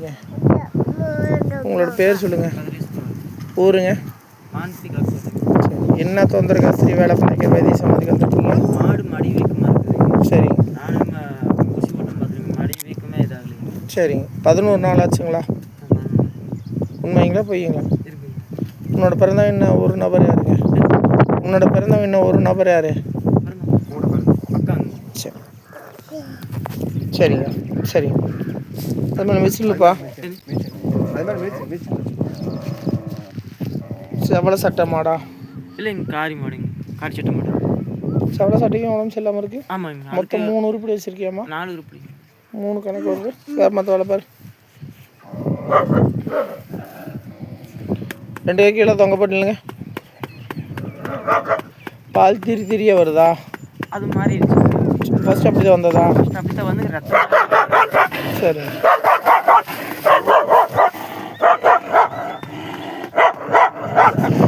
வரீங்க? உங்களோட பேர் சொல்லுங்கள். ஊருங்க? சரி, என்ன தொந்தரவு கஸ்திரி வேலை பண்ணிக்க வைத்திய சம்மதிக்கு வந்துருக்கீங்க? மாடு மடி வீக்கமாக இருக்குது. சரி நானும் ஊசி போட்டோம் பார்த்துருக்கேன். மடி வீக்கமே இதாகலைங்க. சரிங்க. 11 நாள் ஆச்சுங்களா? உண்மைங்களா பொய்யுங்களா? இருக்குங்க. உன்னோட பிறந்தவன் இன்னும் ஒரு நபர் யாருங்க? உன்னோட பிறந்தவன் இன்னும் ஒரு நபர் யார்? அக்காங்க. சரி சரிங்க சரிங்க. அது மாதிரி மிஸ்ஸில்ப்பா செவலை சட்டை மாடா? இல்லைங்க, காரி மாடுங்க. காரி சட்டை மாடு. செவலை சட்டைக்கும் உடம்பு சரியில்லாமல் இருக்குது. ஆமாங்க. மொத்தம் 3 உருப்படி வச்சுருக்கியாம்மா? 4 உருப்படி. 3 கணக்கு வருது. வேறு மற்ற வேலை பாரு. 2 கை கீழே தொங்க போட்டுங்க. பால் திரியாக வருதா? அது மாதிரி இருந்துச்சு. ஃபஸ்ட்டு அப்படி தான் வந்ததா? அப்படி தான் வந்து ரத்தம். சரி.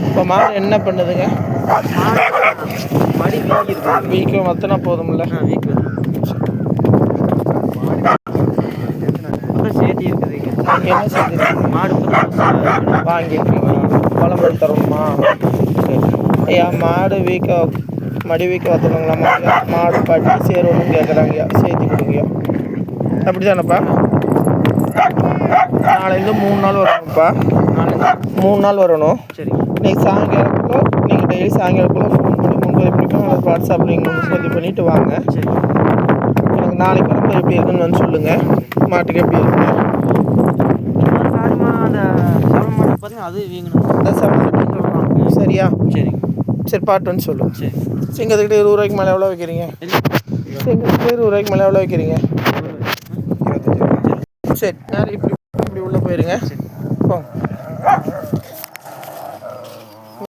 இப்போ மாடு என்ன பண்ணுதுங்க? மடி வீங்கி இருக்குது. வீக்கம் மத்தனா போதும்ல? வீக்கு சேர்த்தி இருக்குதுங்க. என்ன செஞ்சு மாடு வாங்கியிருக்கீங்க? குழம்பு தரணுமா? சரி. ஐயா, மாடு மடி வீக்க வத்தணுங்களாம்மா? மாடு பாட்டி சேரணும்னு கேட்குறாங்கய்யா, சேர்த்தி கொடுங்கய்யா. அப்படி தானேப்பா? நாளைலேருந்து 3 நாள் வரணும்ப்பா. 3 நாள் வரணும். சரி. இன்றைக்கி சாயங்காலக்குள்ளே நீங்கள் டெய்லி சாயங்காலக்குள்ளே ஃபோன் பண்ணி முன்பதிவு பண்ணிக்கலாம். அல்லது வாட்ஸ்அப்பில் நீங்கள் முன்பதிவு பண்ணிவிட்டு வாங்க. சரி. எனக்கு நாளைக்கு வரப்போ எப்படி இருக்குன்னு வந்து சொல்லுங்கள். மாட்டுக்கு எப்படி இருக்குங்க? அந்த செவல் மாடு பார்த்தீங்கன்னா அது வீங்கணும். அந்த செவல் சொல்லலாம். சரியா? சரி சரி, பாட்டு வந்து சொல்லுங்கள். சரி. சிங்கத்துக்கிட்ட 20 ரூபாய்க்கு மேலே எவ்வளோ வைக்கிறீங்க? சிங்கத்துக்கிட்ட 20 ரூபாய்க்கு மேலே எவ்வளோ வைக்கிறீங்க? சரி, நேரம் இப்படி உள்ளே போயிருங்க.